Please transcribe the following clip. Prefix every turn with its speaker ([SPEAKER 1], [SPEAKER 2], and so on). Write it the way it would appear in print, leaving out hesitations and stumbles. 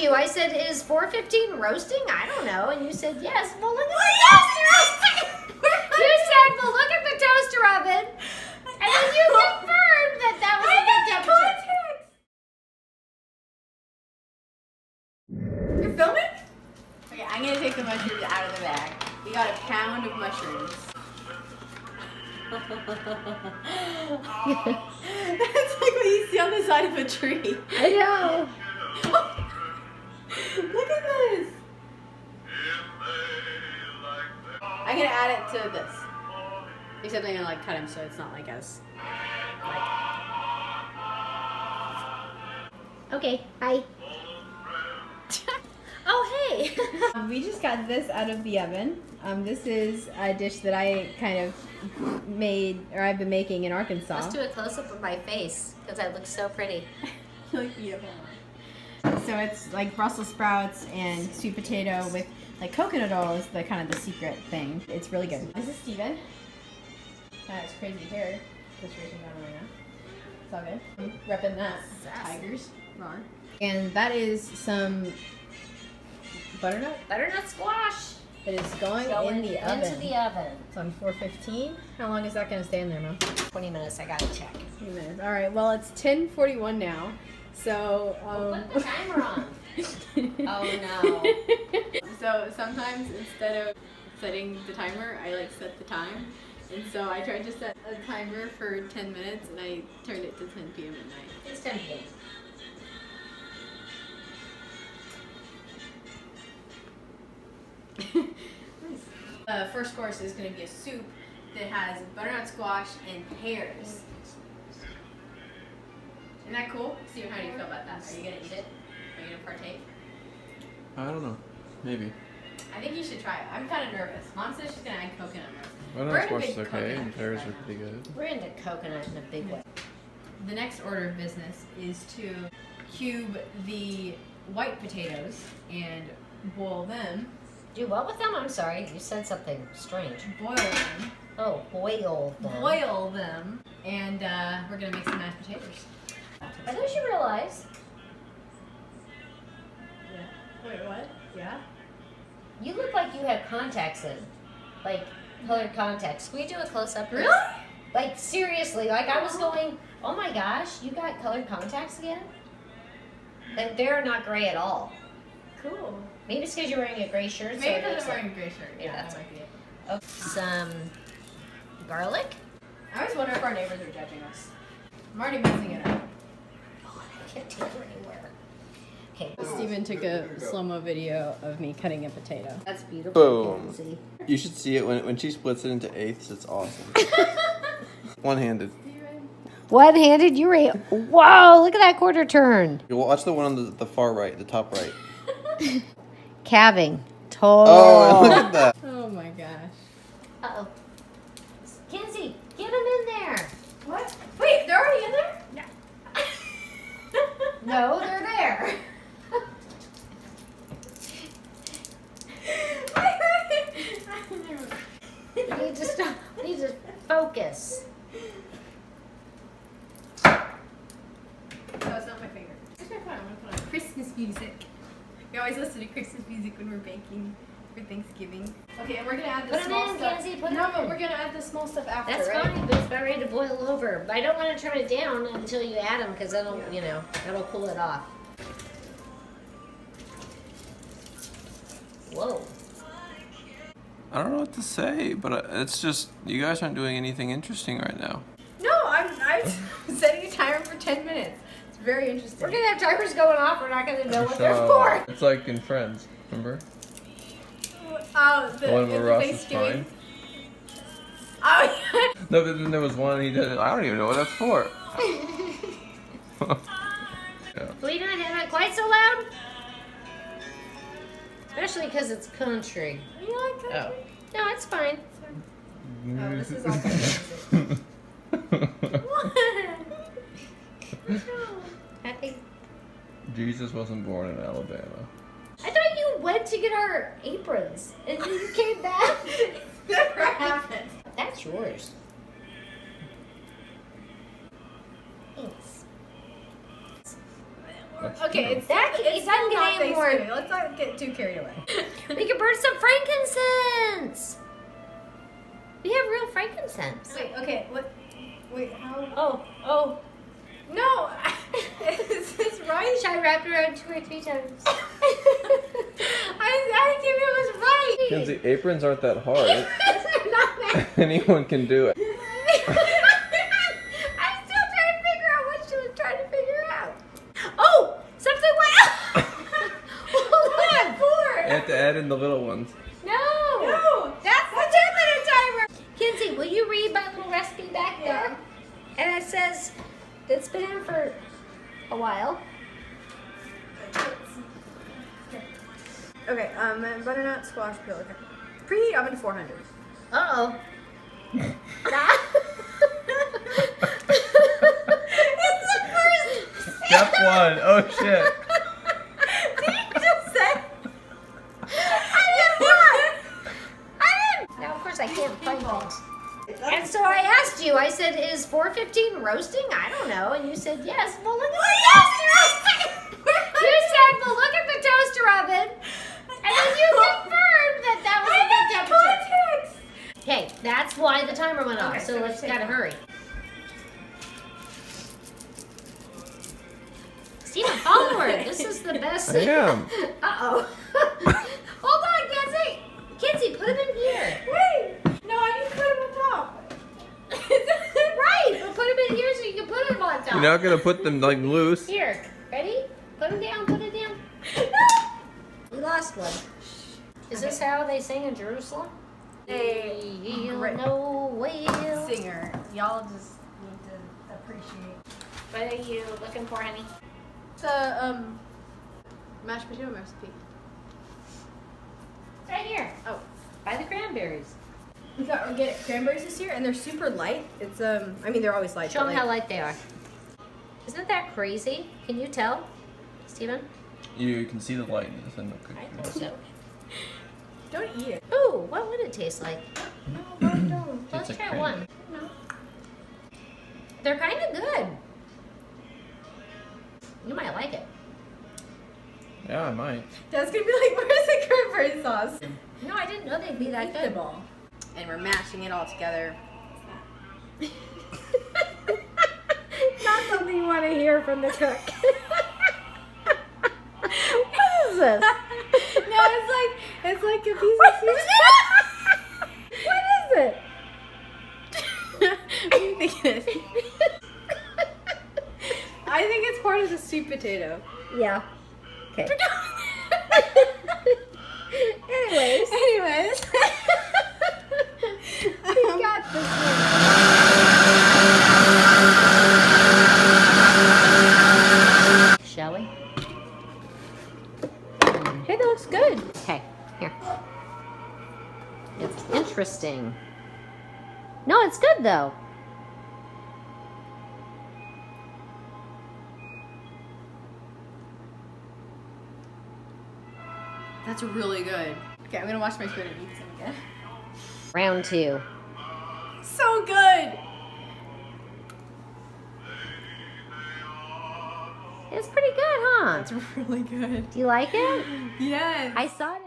[SPEAKER 1] you. I said, is 415 roasting? I don't know. And you said, yes. Well, look at the toaster oven. You said, well, look at the toaster oven. And then you confirmed that was a good temperature.
[SPEAKER 2] You're filming? Okay, I'm gonna take the mushrooms out of the bag. We got a pound of mushrooms. That's like what you see on the side of a tree.
[SPEAKER 1] I know.
[SPEAKER 2] Look at this. I'm gonna add it to this. Except I'm gonna like cut them so it's not like as like.
[SPEAKER 1] Okay, hi. Oh, hey.
[SPEAKER 2] We just got this out of the oven. This is a dish that I kind of made, or I've been making in Arkansas.
[SPEAKER 1] Let's do a close-up of my face, because I look so pretty.
[SPEAKER 2] Like beautiful. So it's like Brussels sprouts and sweet potato with like coconut oil is the kind of the secret thing. It's really good. This is Steven. Has crazy hair situation going on right now. It's all good. I'm repping that. Tigers. Rawr. And that is some butternut
[SPEAKER 1] squash.
[SPEAKER 2] that is going in the oven.
[SPEAKER 1] Into the oven.
[SPEAKER 2] It's on 415. How long is that going to stay in there, Mom?
[SPEAKER 1] 20 minutes, I gotta check.
[SPEAKER 2] 20 minutes. All right, well, it's 10:41 now. So,
[SPEAKER 1] Put the timer on. Oh no.
[SPEAKER 2] So sometimes instead of setting the timer, I like set the time. And so I tried to set a timer for 10 minutes and I turned it to 10 p.m. at night.
[SPEAKER 1] It's 10 p.m.
[SPEAKER 2] Nice. First course is going to be a soup that has butternut squash and pears. Isn't that cool? Steven, how do you feel about that? Are you going to eat it? Are you going to partake?
[SPEAKER 3] I don't know. Maybe.
[SPEAKER 2] I think you should try it. I'm kind of nervous. Mom says she's going to add coconut milk.
[SPEAKER 3] Butternut squash is okay, and pears are pretty good.
[SPEAKER 1] We're into coconut in a big way.
[SPEAKER 2] The next order of business is to cube the white potatoes and boil them.
[SPEAKER 1] Do what with them? I'm sorry, you said something strange.
[SPEAKER 2] Boil them.
[SPEAKER 1] Oh, boil them.
[SPEAKER 2] Boil them. And we're going to make some mashed potatoes.
[SPEAKER 1] I thought you realized
[SPEAKER 2] Yeah. Wait, what? Yeah?
[SPEAKER 1] you look like you have contacts in. Like, colored contacts. Can we do a close-up? Please?
[SPEAKER 2] Really?
[SPEAKER 1] Like, seriously. Like, I was going, oh my gosh, you got colored contacts again? Like, they're not gray at all.
[SPEAKER 2] Cool.
[SPEAKER 1] Maybe it's because you're wearing a gray shirt.
[SPEAKER 2] Maybe
[SPEAKER 1] so
[SPEAKER 2] because
[SPEAKER 1] it's
[SPEAKER 2] I'm wearing a gray shirt.
[SPEAKER 1] Yeah,
[SPEAKER 2] Yeah,
[SPEAKER 1] that's
[SPEAKER 2] that might be it.
[SPEAKER 1] Okay. Some garlic.
[SPEAKER 2] I always wonder if our neighbors are judging us. I'm already messing it up.
[SPEAKER 1] Oh, I can't take her anywhere. Okay.
[SPEAKER 2] Steven took a slow-mo video of me cutting a potato.
[SPEAKER 1] That's beautiful.
[SPEAKER 3] Boom.
[SPEAKER 1] Kenzie.
[SPEAKER 3] You should see it when she splits it into eighths. It's awesome. One-handed.
[SPEAKER 1] One-handed, you were. Whoa! Look at that quarter turn.
[SPEAKER 3] You watch the one on the far right, the top right.
[SPEAKER 1] Calving. Total.
[SPEAKER 3] Oh, look at that.
[SPEAKER 2] Oh my gosh.
[SPEAKER 1] Uh-oh. Kenzie, get them in there.
[SPEAKER 2] What? Wait, they're already in there?
[SPEAKER 1] No. No, they're there. We need to stop. We need to focus.
[SPEAKER 2] No, it's not my finger. It's my phone. I'm gonna put on Christmas music. We always listen to Christmas music when we're baking for Thanksgiving. Okay, and we're gonna add the
[SPEAKER 1] Put 'em
[SPEAKER 2] small
[SPEAKER 1] in,
[SPEAKER 2] stuff.
[SPEAKER 1] Kenzie, put 'em
[SPEAKER 2] no, but
[SPEAKER 1] in.
[SPEAKER 2] we're gonna add the small stuff after,
[SPEAKER 1] That's
[SPEAKER 2] right?
[SPEAKER 1] fine, but it's about ready to boil over. But I don't want to turn it down until you add them, because that'll, you know, that'll cool it off. Whoa.
[SPEAKER 3] I don't know what to say, but it's just you guys aren't doing anything interesting right now.
[SPEAKER 2] No, I'm setting a timer for 10 minutes. It's very interesting.
[SPEAKER 1] We're gonna have timers going off. We're not gonna know what they're for.
[SPEAKER 3] It's like in Friends, remember?
[SPEAKER 2] Oh, the
[SPEAKER 3] One where Ross is
[SPEAKER 2] Thanksgiving.
[SPEAKER 3] fine.
[SPEAKER 2] Oh, yeah.
[SPEAKER 3] No, but then there was one he did. I don't even know what that's for. Yeah.
[SPEAKER 1] We don't have it quite so loud. Especially because it's country.
[SPEAKER 2] You like country?
[SPEAKER 1] No, it's fine.
[SPEAKER 2] Oh, this is all country. What? No.
[SPEAKER 1] Happy.
[SPEAKER 3] Jesus wasn't born in Alabama.
[SPEAKER 1] I thought you went to get our aprons and then you came back.
[SPEAKER 2] Never happened.
[SPEAKER 1] That's yours. Thanks.
[SPEAKER 2] Okay, it's
[SPEAKER 1] That-
[SPEAKER 2] it's
[SPEAKER 1] it doesn't
[SPEAKER 2] not
[SPEAKER 1] get any more-
[SPEAKER 2] Thanksgiving. Let's not get too carried away.
[SPEAKER 1] We can burn some frankincense. We have real frankincense.
[SPEAKER 2] Wait, okay, what? Wait, how?
[SPEAKER 1] Oh.
[SPEAKER 2] No, is this right?
[SPEAKER 1] Should I wrap it around 2 or 3 times?
[SPEAKER 2] I think it was right.
[SPEAKER 3] Kenzie, aprons aren't that hard.
[SPEAKER 1] They're not that-
[SPEAKER 3] Anyone can do it.
[SPEAKER 1] I'm still trying to figure out what she was trying to figure out. Oh, something went out. Hold on.
[SPEAKER 3] You have to add in the little ones.
[SPEAKER 1] No, that's the 2-minute timer. Kenzie, will you read my little recipe back there? And it says it's been in for a while.
[SPEAKER 2] Okay, butternut squash peel. Okay. Preheat oven to 400.
[SPEAKER 1] Uh-oh.
[SPEAKER 3] Step 1. Oh shit.
[SPEAKER 2] Did you just say?
[SPEAKER 1] Now, of course, I can't find things. And so I asked you, I said, is 415 roasting? I don't know. And you said, yes. Well, look at the toaster oven. You said, well, look at the toaster oven. And then you confirmed that was a good temperature. Okay, that's why the timer went off.
[SPEAKER 2] Okay,
[SPEAKER 1] So
[SPEAKER 2] so
[SPEAKER 1] let's
[SPEAKER 2] take
[SPEAKER 1] gotta
[SPEAKER 2] one.
[SPEAKER 1] hurry. Steven, follow her. This is the best.
[SPEAKER 3] I am.
[SPEAKER 1] Uh-oh. Hold on, Kenzie. Kenzie, put him in here.
[SPEAKER 2] Wait! No, I need to put him on top.
[SPEAKER 1] Right, but put him in here so you can put him on top.
[SPEAKER 3] You're not gonna put them like loose.
[SPEAKER 1] Here, ready? Put him down, put it down. We lost one. Is this how they sing in Jerusalem?
[SPEAKER 2] Great.
[SPEAKER 1] No whale.
[SPEAKER 2] Singer. Y'all just need to appreciate.
[SPEAKER 1] What are you looking for, honey?
[SPEAKER 2] It's a mashed potato recipe.
[SPEAKER 1] It's right here.
[SPEAKER 2] Oh.
[SPEAKER 1] Buy the cranberries.
[SPEAKER 2] We got organic cranberries this year, and they're super light. It's I mean they're always light.
[SPEAKER 1] Show
[SPEAKER 2] but
[SPEAKER 1] them
[SPEAKER 2] like,
[SPEAKER 1] how light they are. Isn't that crazy? Can you tell, Steven?
[SPEAKER 3] You can see the lightness in the
[SPEAKER 1] I think
[SPEAKER 3] picture.
[SPEAKER 1] so.
[SPEAKER 2] Don't eat it.
[SPEAKER 1] Ooh, what would it taste like?
[SPEAKER 2] No, don't.
[SPEAKER 1] Let's
[SPEAKER 3] It's a
[SPEAKER 1] try
[SPEAKER 3] cream.
[SPEAKER 1] one.
[SPEAKER 2] No.
[SPEAKER 1] They're kind of good. You might like it.
[SPEAKER 3] Yeah, I might.
[SPEAKER 2] That's gonna be like, where's the cranberry sauce?
[SPEAKER 1] No, I didn't know they'd be that
[SPEAKER 2] Eat the
[SPEAKER 1] good.
[SPEAKER 2] ball. And we're mashing it all together.
[SPEAKER 1] Not something you want to hear from the cook. What is this?
[SPEAKER 2] No, it's like a piece of seafood.
[SPEAKER 1] What is it?
[SPEAKER 2] What do you think it is? I think it's part of the sweet potato.
[SPEAKER 1] Yeah. Okay. Anyways. We got this one. Shall we? Hey, that looks good. Okay, here. It's interesting. No, it's good though.
[SPEAKER 2] That's really good. Okay, I'm gonna wash my spoon and eat some again.
[SPEAKER 1] Round 2.
[SPEAKER 2] So good!
[SPEAKER 1] It's pretty good, huh?
[SPEAKER 2] That's really good.
[SPEAKER 1] Do you like it?
[SPEAKER 2] Yes.
[SPEAKER 1] I saw it.